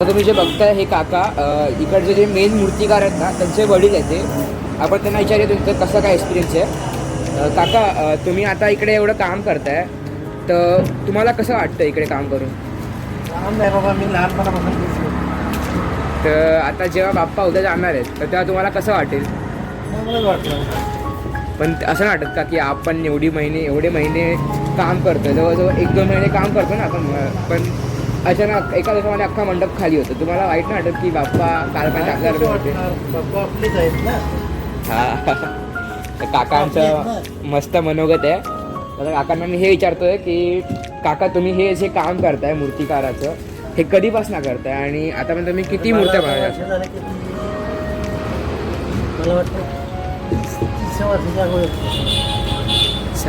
तुम्ही जे बघताय हे काका इकडचे जे मेन मूर्तिकार आहेत ना त्यांचे वडील आहेत ते. आपण त्यांना विचारूया तुमचं कसं काय एक्सपिरियन्स आहे. काका तुम्ही आता इकडे एवढं काम करताय तर तुम्हाला कसं वाटतं इकडे काम करून? नाही बाबा, मी लहानपणापासून दिसलो. तर आता जेव्हा बाप्पा उद्या जाणार आहेत तर तेव्हा तुम्हाला कसं वाटेल? चांगलंच वाटलं. पण असं नाही वाटत का की आपण एवढे महिने काम करतो, जवळजवळ 1-2 महिने काम करतो ना आपण, पण अचानक एका दिवसामध्ये अख्खा मंडप खाली होतो. तुम्हाला वाईट नाही वाटत की बाप्पा काल पण टाकणार होते? बाप्पा आपलीच आहेत ना. हा. तर काकांचं मस्त मनोगत आहे. तर काकांना मी हे विचारतोय की काका तुम्ही हे जे काम करताय मूर्तिकाराचं हे कधीपासून करताय आणि आतापर्यंत तुम्ही किती मूर्त्या बनवल्या? मला वाटतं 30 वर्षाच्या अगोदर.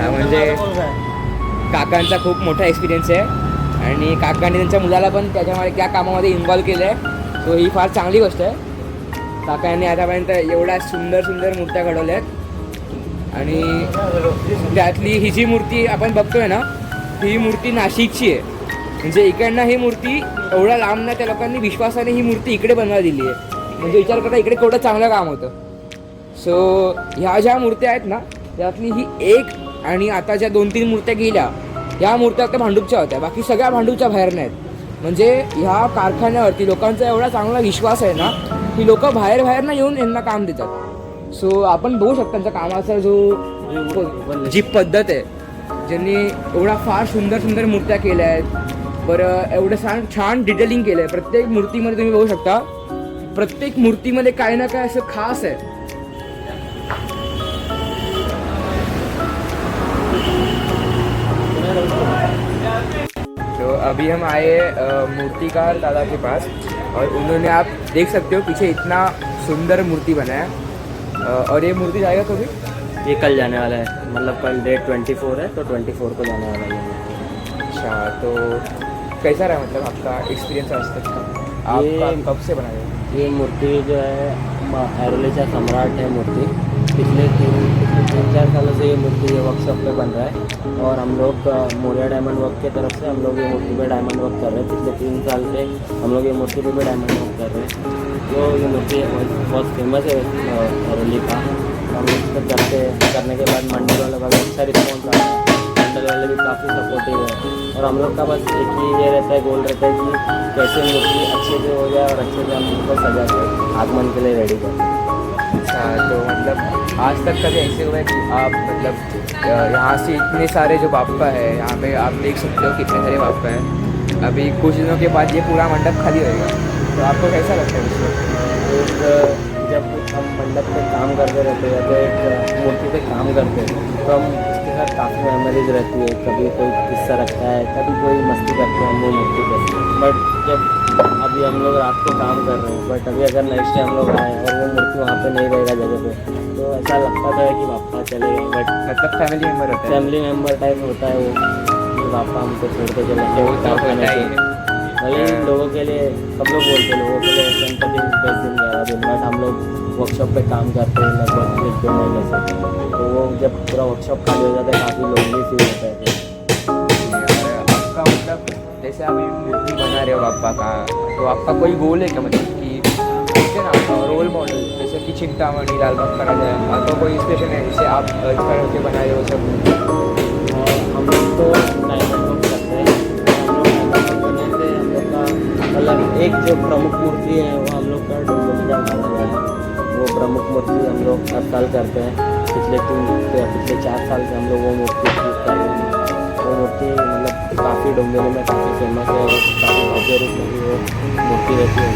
म्हणजे काकांचा खूप मोठा एक्सपिरियन्स आहे आणि काकांनी त्यांच्या मुलाला पण त्याच्यामध्ये त्या कामामध्ये इन्व्हॉल्व केलं आहे. सो ही फार चांगली गोष्ट आहे. काकांनी आतापर्यंत एवढ्या सुंदर मूर्त्या घडवल्या आहेत आणि त्यातली ही जी मूर्ती आपण बघतोय ना ही मूर्ती नाशिकची आहे. म्हणजे इकडनं ही मूर्ती एवढ्या लांब ना त्या लोकांनी विश्वासाने ही मूर्ती इकडे बनवायला दिली आहे. म्हणजे विचार करता इकडे केवढं चांगलं काम होतं. सो ह्या ज्या मूर्त्या आहेत ना त्यातली ही एक आणि आता ज्या 2-3 मूर्त्या गेल्या ह्या मूर्त्या त्या भांडूपच्या होत्या, बाकी सगळ्या भांडूपच्या बाहेर नाहीत. म्हणजे ह्या कारखान्यावरती लोकांचा एवढा चांगला विश्वास आहे ना की लोक बाहेर ना येऊन यांना काम देतात. सो आपण बघू शकतो त्यांच्या कामाचा जी पद्धत आहे, ज्यांनी एवढा फार सुंदर मूर्त्या केल्या आहेत. बरं एवढं छान डिटेलिंग केलं आहे. प्रत्येक मूर्तीमध्ये तुम्ही बघू शकता, प्रत्येक मूर्तीमध्ये काही ना काय असं खास आहे. तो अभी हम आए मूर्तिकार दादा के पास और उन्होंने आप देख सकते हो पीछे इतना सुंदर मूर्ति बनाया. और ये मूर्ति जाएगा कभी? ये कल जाने वाला है, मतलब कल डेट 24 है तो 24 को जाने वाला है. अच्छा, तो कैसा रहा मतलब आपका एक्सपीरियंस आज तक का? आप कब से बनाए? ये मूर्ति जो है ऐरोलीचा सम्राट है मूर्ति. पिछले 3-4 सालों से ये मूर्ति ये वर्कशॉप पे बन रहा है और हम लोग मोरिया डायमंड वर्क की तरफ से हम लोग ये मूर्ति पे डायमंड वर्क कर रहे हैं. पिछले 3 साल से हम लोग ये मूर्ति पे भी डायमंड वर्क कर रहे हैं. तो ये मूर्ति बहुत फेमस है ऐरोली का. हम लोग करने के बाद मंडल वालों का भी अच्छा रिस्पॉन्स आ रहा है. मंडल वाले भी काफ़ी सपोर्टिव है और हम लोग का बस एक ही ये रहता है, गोल रहता है कि कैसे मूर्ति अच्छे से हो जाए और अच्छे से हम उनको सजा के आगमन के लिए रेडी करें. अच्छा, तो मतलब आज तक कभी ऐसे हुआ है कि आप मतलब यहाँ से इतने सारे जो बाप्पा है यहाँ पे आप देख सकते हो कितने सारे बाप्पा हैं, अभी कुछ दिनों के बाद ये पूरा मंडप खाली होएगा, तो आपको कैसा लगता है उसको? जब हम मंडप पे काम करते रहते हैं तो एक मूर्ति पे काम करते हैं तो हम उसके साथ काफ़ी मेमोरीज रहती है. कभी कोई किस्सा रखता है, कभी कोई मस्ती करते हैं हम वो मूर्ति पे. बट जब अभी हम लोग रात को काम कर रहे हैं, बट अभी अगर नेक्स्ट डे हम लोग आए और वो मूर्ति वहाँ पे नहीं रहेगा जगह पे तो ऐसा लगता था कि बाप्पा चले गए. बट मतलब फैमिली मेम्बर होता है, फैमिली मेम्बर टाइप होता है वो कि बाप्पा हमको छोड़ के चले गए. भले लोगों के लिए, सब लोग बोलते हैं लोगों के लिए गणपति 10 दिन 11 दिन, बट हम लोग वर्कशॉप पे काम करते हैं लगभग 1-2 महीने से. तो वो जब पूरा वर्कशॉप खाली हो जाता है काफ़ी लोनली फील होता है. आपका मतलब जैसे आप मूर्ति बना रहे हो बाप्पा का, तो आपका कोई गोल है क्या, मतलब कि जैसे ना आपका रोल मॉडल जैसे कि चिंतामणि, लालबाग का राजा, आपका कोई इंस्पिरेशन है जिससे आप इंस्पायर होकर बनाए हो सब? हम लोग तो डायमंड वर्क करते हैं. हम लोग डायमंड वर्क करने से हम लोग का मतलब एक जो प्रमुख मूर्ति है वो हम लोग का डोंगरिया माना गया है. वो प्रमुख मूर्ति हम लोग हर साल करते हैं. पिछले 4 साल से हम लोग वो मूर्ति यूज़ कर रहे हैं. वो मूर्ति मतलब काफ़ी डोंगरी में काफ़ी फेमस है और काफ़ी भव्य रूप में भी वो मूर्ति रहती है.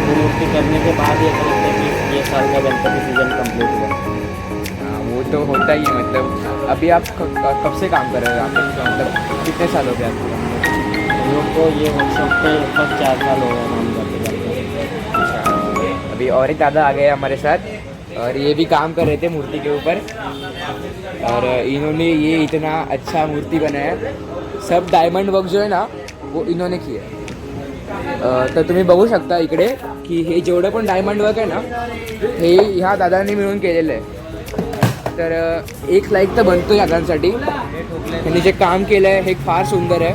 वो मूर्ति करने के बाद ये लगता है कि ये साल का गणपति सीजन कंप्लीट हुआ. वो तो होता ही है. मतलब अभी आप कब से काम कर रहे हो यहाँ पे, मतलब कितने साल हो गए आपको? हम लोग को ये वर्कशॉप पे लगभग 4 साल हो गए काम करते करते. अच्छा, अभी और एक दादा आ गए हमारे साथ और ये भी काम कर रहे थे मूर्ति के ऊपर और इन्होंने ये इतना अच्छा मूर्ति बनाया. सब डायमंड वर्क जो आहे ना वो इन्होंने किया. तर तुम्ही बघू शकता इकडे की हे जेवढं पण डायमंड वर्क आहे ना हे ह्या दादांनी मिळून केलेलं आहे. तर 1 लाईक तर बनतो या दादांसाठी. त्यांनी जे काम केलं आहे हे फार सुंदर आहे.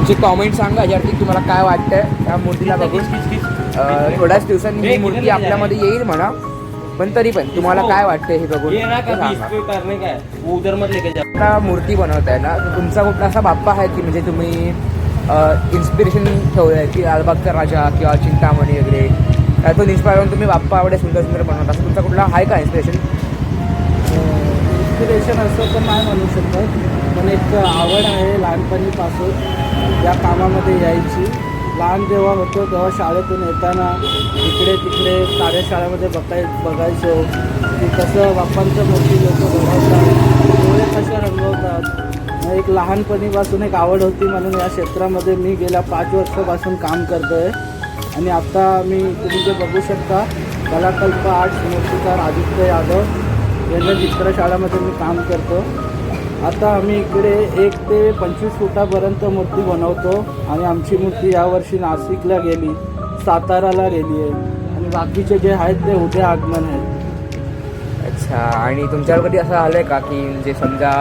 तुमचे कॉमेंट सांगा याच्यावरती तुम्हाला काय वाटतंय त्या मूर्तीला बघून. थोड्याच दिवसांनी ही मूर्ती आपल्यामध्ये येईल म्हणा, पण तरी पण तुम्हाला काय वाटतंय हे बघून ते सांगा. आता मूर्ती बनवताय ना, तर तुमचा कुठला असा बाप्पा आहे की म्हणजे तुम्ही इन्स्पिरेशन ठेवलं आहे की लालबागचा राजा किंवा चिंतामणी वगैरे त्यातून इन्स्पायर होऊन तुम्ही बाप्पा एवढे सुंदर सुंदर बनवता, असं तुमचा कुठला आहे का इन्स्पिरेशन? इन्स्पिरेशन असं तर नाही म्हणू शकत, पण एक आवड आहे लहानपणीपासून या कामामध्ये यायची. लहान जेव्हा होतो तेव्हा शाळेतून येताना इकडे तिकडे कार्यशाळेमध्ये बघायचो की कसं बाप्पांचं मूर्ती लोक बनवतात, डोळे कशा रंगवतात. एक लहानपणीपासून एक आवड होती म्हणून या क्षेत्रामध्ये मी गेल्या 5 वर्षापासून काम करतो आहे. आणि आता तुम्ही जे बघू शकता कलाकल्प आर्ट्स मूर्तिकार आदित्य यादव यांच्या चित्रशाळेमध्ये मी काम करतो. आता आम्ही इकडे 1 ते 25 फुटापर्यंत मूर्ती बनवतो आणि आमची मूर्ती यावर्षी नाशिकला गेली, साताराला गेली आहे आणि बाकीचे जे आहेत ते उद्या आगमन आहेत. अच्छा, आणि तुमच्यावर कधी असं आलं आहे का की म्हणजे समजा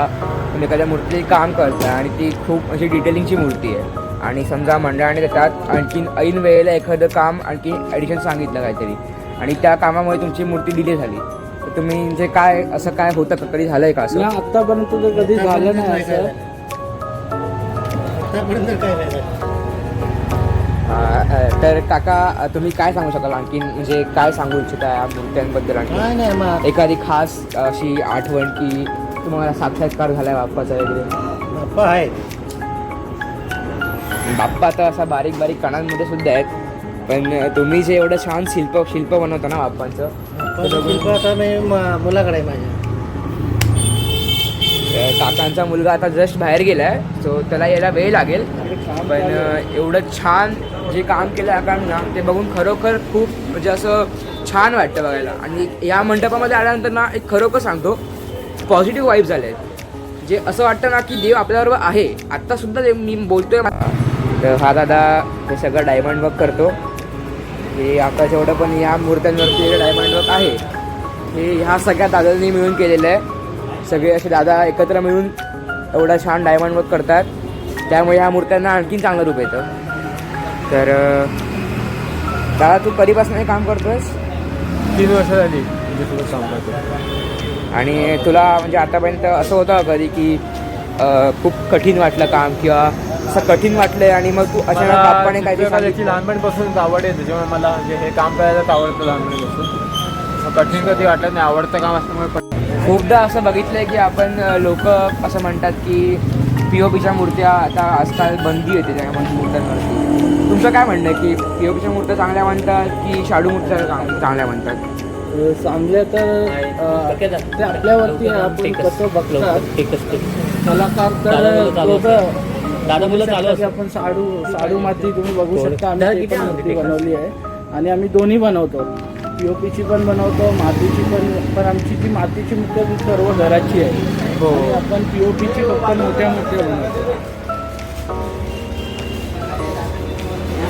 तुम्ही एखाद्या मूर्ती काम करता आणि ती खूप अशी डिटेलिंगची मूर्ती आहे आणि समजा मंडळाने त्याच्यात आणखीन ऐन वेळेला एखादं काम आणखी ॲडिशन सांगितलं काहीतरी आणि त्या कामामुळे तुमची मूर्ती डिले झाली, तर तुम्ही म्हणजे काय असं काय होतं का, कधी झालं आहे का असं? आत्तापर्यंत तर कधी झालं नाही असं. आतापर्यंत काय नाही. तर काका तुम्ही काय सांगू शकाल आणखीन, म्हणजे काय सांगू इच्छिता या मूर्त्यांबद्दल आणखी नाही मग एखादी खास अशी आठवण की तुम्हाला साक्षात्कार झाला आहे बाप्पाचा वगैरे? बाप्पा आहे, बाप्पा तर असा बारीक बारीक कणांमध्ये सुद्धा आहेत, पण तुम्ही जे एवढं छान शिल्प बनवता ना बाप्पांचं, आता मी मुलाकडे आहे माझ्या. काकांचा मुलगा आता जस्ट बाहेर गेलाय, सो त्याला यायला वेळ लागेल, पण एवढं छान जे काम केलं काकांना ना ते बघून खरोखर खूप म्हणजे असं छान वाटतं बघायला. आणि या मंडपामध्ये आल्यानंतर ना एक खरोखर सांगतो पॉझिटिव्ह वाईब झाले आहेत, जे असं वाटतं ना की देव आपल्याबरोबर आहे आत्तासुद्धा. मी बोलतोय तर हा दादा हे सगळं डायमंड वर्क करतो. हे आता जेवढं पण या मूर्त्यांवरती डायमंड वर्क आहे हे ह्या सगळ्या दादांनी मिळून केलेलं आहे. सगळे असे दादा एकत्र मिळून एवढा छान डायमंड वर्क करतात, त्यामुळे ह्या मूर्त्यांना आणखीन चांगलं रूप येतं. तर दादा तू कधीपासून हे काम करतोयस? 3 वर्ष झाली म्हणजे तुला काम करतो. आणि तुला म्हणजे आतापर्यंत असं होतं कधी की खूप कठीण वाटलं काम किंवा असं कठीण वाटलंय आणि मग तू अचानक बाप्पाने काय त्याची लहानपणीपासूनच आवड आहे, त्याच्यामुळे मला म्हणजे हे काम करायलाच आवडतं लहानपणीपासून. असं कठीण कधी वाटलं नाही, आवडतं काम असल्यामुळे. खूपदा असं बघितलंय की आपण लोक असं म्हणतात की POPच्या मूर्त्या आता आजकाल बंदी येते त्यामध्ये मूर्त्यांवरती. तुमचं काय म्हणणं आहे की POPच्या मूर्त्या चांगल्या म्हणतात की शाडू मूर्त्या चांगल्या म्हणतात? चांगले तर ते आपल्यावरती आहे, आपण कसं बघतात. कलाकार तर आपण साडू माती तुम्ही बघू शकता. आम्ही ते पण मूर्ती बनवली आहे आणि आम्ही दोन्ही बनवतो, POPची पण बनवतो, मातीची पण आमची जी मातीची मूर्ती ती सर्व घराची आहे. आणि आपण POPची फक्त मोठ्या मूर्त्या बनवतो.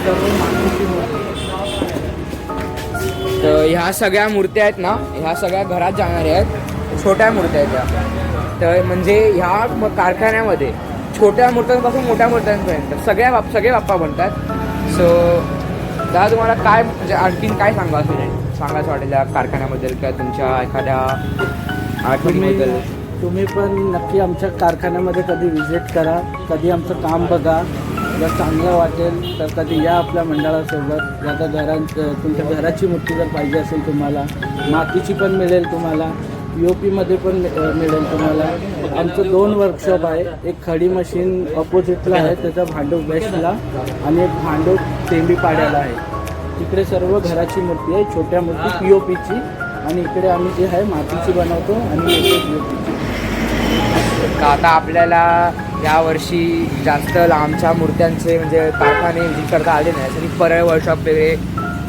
सर्व मातीची मूर्ती. तर ह्या सगळ्या मूर्त्या आहेत ना, ह्या सगळ्या घरात जाणाऱ्या आहेत, छोट्या मूर्त्या आहेत त्या. तर म्हणजे ह्या कारखान्यामध्ये छोट्या मूर्त्यांपासून मोठ्या मूर्त्यांपर्यंत सगळे बाप्पा बनतात. सो दादा तुम्हाला काय म्हणजे आणखीन काय सांगायचं वाटेल या कारखान्याबद्दल किंवा तुमच्या एखाद्या आठवणीबद्दल? तुम्ही पण नक्की आमच्या कारखान्यामध्ये कधी व्हिजिट करा, कधी आमचं काम बघा. जर चांगलं वाटेल तर कधी या आपल्या मंडळासोबत. आता तुमच्या घराची मूर्ती जर पाहिजे असेल तुम्हाला, मातीची पण मिळेल तुम्हाला, POPमध्ये पण मिळेल तुम्हाला. आमचं 2 वर्कशॉप आहे, एक खडी मशीन ऑपोजिटला आहे त्याचा भांडूप वेस्टला आणि एक भांडूप तेंबीपाड्याला आहे. तिकडे सर्व घराची मूर्ती आहे, छोट्या मूर्ती POPची, आणि इकडे आम्ही जे आहे मातीची बनवतो आणि POPची. आता आपल्याला यावर्षी जास्त लांबच्या मूर्त्यांचे म्हणजे कारखाने विजिट करता आले नाही, तरी परळ वर्कशॉप वगैरे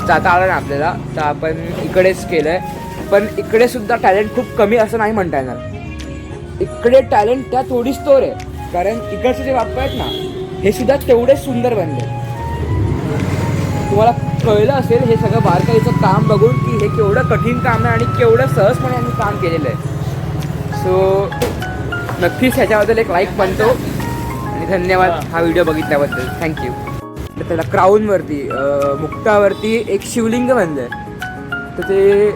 जाता आलं नाही आपल्याला, तर आपण इकडेच केलं आहे. पण इकडे सुद्धा टॅलेंट खूप कमी असं नाही म्हणता येणार. इकडे टॅलेंट त्या थोडीच तोर आहे, कारण इकडचे जे बाप्पा आहेत ना हे सुद्धा तेवढेच सुंदर बनले. तुम्हाला कळलं असेल हे सगळं बारकाईचं काम बघून की हे केवढं कठीण काम आहे आणि केवढं सहजपणे यांनी काम केलेलं आहे. सो नक्कीच ह्याच्याबद्दल एक लाईक बनतो. आणि धन्यवाद हा व्हिडिओ बघितल्याबद्दल, थँक्यू. त्याला क्राऊनवरती मुक्तावरती एक शिवलिंग बनलं आहे, तर ते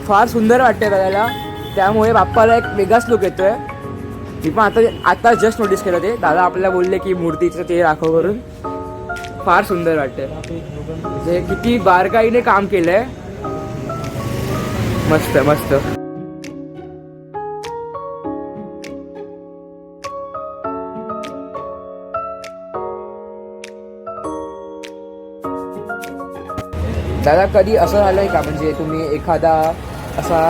फार सुंदर वाटतं बघायला. त्यामुळे बाप्पाला एक वेगळाच लुक येतो आहे. मी पण आता जस्ट नोटीस केलं ते. दादा आपल्याला बोलले की मूर्तीचं ते दाखव करून. फार सुंदर वाटतंय, म्हणजे किती बारकाईने काम केलं आहे. मस्त मस्त. दादा कधी असं झालंय का, म्हणजे तुम्ही एखादा असा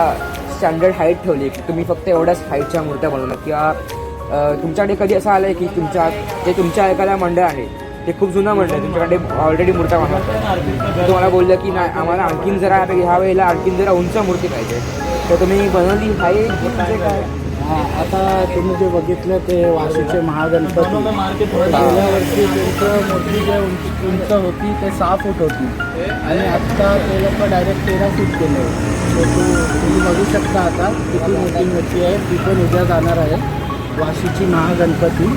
स्टँडर्ड हाईट ठेवली की तुम्ही फक्त एवढ्याच हाईटच्या मूर्त्या बनवल्या, किंवा तुमच्याकडे कधी असं आलं आहे की तुमच्या एखाद्या मंडळ आहे ते खूप जुनं मंडळ आहे, तुमच्याकडे ऑलरेडी मूर्त्या बनवतात, तुम्हाला बोललं की नाही आम्हाला आणखीन जरा ह्या वेळेला आणखीन जरा उंच मूर्ती पाहिजे, तर तुम्ही बनवली आहे म्हणजे काय? हां, आता तुम्ही जे बघितलं ते वाशीचे महागणपती, गेल्या वर्षी त्यांचं मूर्ती जे उंच होती ते 6 फूट होती आणि आत्ता ते लोक डायरेक्ट 13 फूट केले. तुम्ही बघू शकता आता किती मोठी आहे. ती पण उद्या जाणार आहे, वाशीची महागणपती.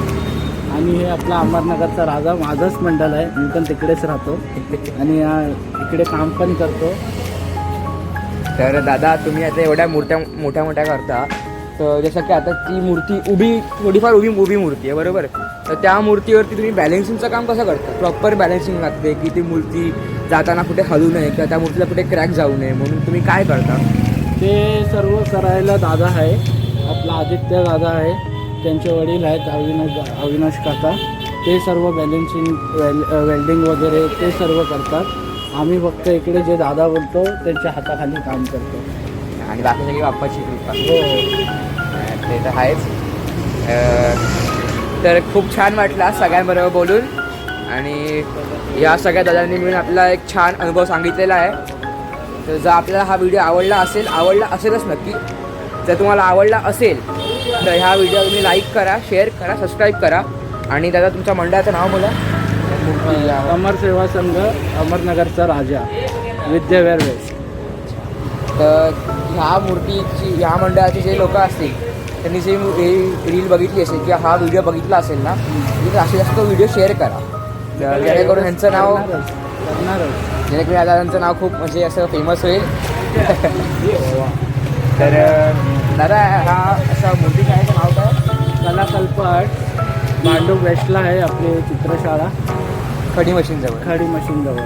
आणि हे आपला अमरनगरचा राजा माझंच मंडळ आहे, मी पण तिकडेच राहतो आणि इकडे काम पण करतो. तर दादा तुम्ही आता एवढ्या मोठ्या करता, तर जसं की आता ती मूर्ती थोडीफार उभी मूर्ती आहे बरोबर, तर त्या मूर्तीवरती तुम्ही बॅलेन्सिंगचं काम कसं करता? प्रॉपर बॅलेन्सिंग लागते की ती मूर्ती जाताना कुठे हलू नये किंवा त्या मूर्तीला कुठे क्रॅक जाऊ नये, म्हणून तुम्ही काय करता? ते सर्व करायला दादा आहे, आपला आदित्य दादा आहे, त्यांचे वडील आहेत अविनाश काका, ते सर्व बॅलेन्सिंग वेल्डिंग वगैरे ते सर्व करतात. आम्ही फक्त इकडे जे दादा बोलतो त्यांच्या हाताखाली काम करतो आणि बाकी सगळी बाप्पाची कृपा. हो, ते तर आहेच. तर खूप छान वाटला सगळ्यांबरोबर बोलून, आणि या सगळ्या दादांनी मिळून आपल्याला एक छान अनुभव सांगितलेला आहे. तर जर आपल्याला हा व्हिडिओ आवडला असेलच नक्की. जर तुम्हाला आवडला असेल तर ह्या व्हिडिओ तुम्ही लाईक करा, शेअर करा, सबस्क्राईब करा. आणि दादा तुमच्या मंडळाचं नाव बोला. अमर सेवा संघ अमरनगरचा राजा, विद्याविहार वेस्ट. तर ह्या मंडळाचे जे लोक असतील त्यांनी जे रील बघितली असेल किंवा हा व्हिडिओ बघितला असेल ना, तर जास्तीत जास्त व्हिडिओ शेअर करा, जेणेकरून ह्यांचं नाव जेणेकरून या दादांचं नाव खूप म्हणजे असं फेमस होईल. तर दादा हा असा मूर्तीशाळेचं नाव काय? कलाकल्प आर्ट, भांडूप वेस्टला आहे आपली चित्रशाळा, खडी मशीनजवळ. खडी मशीनजवळ.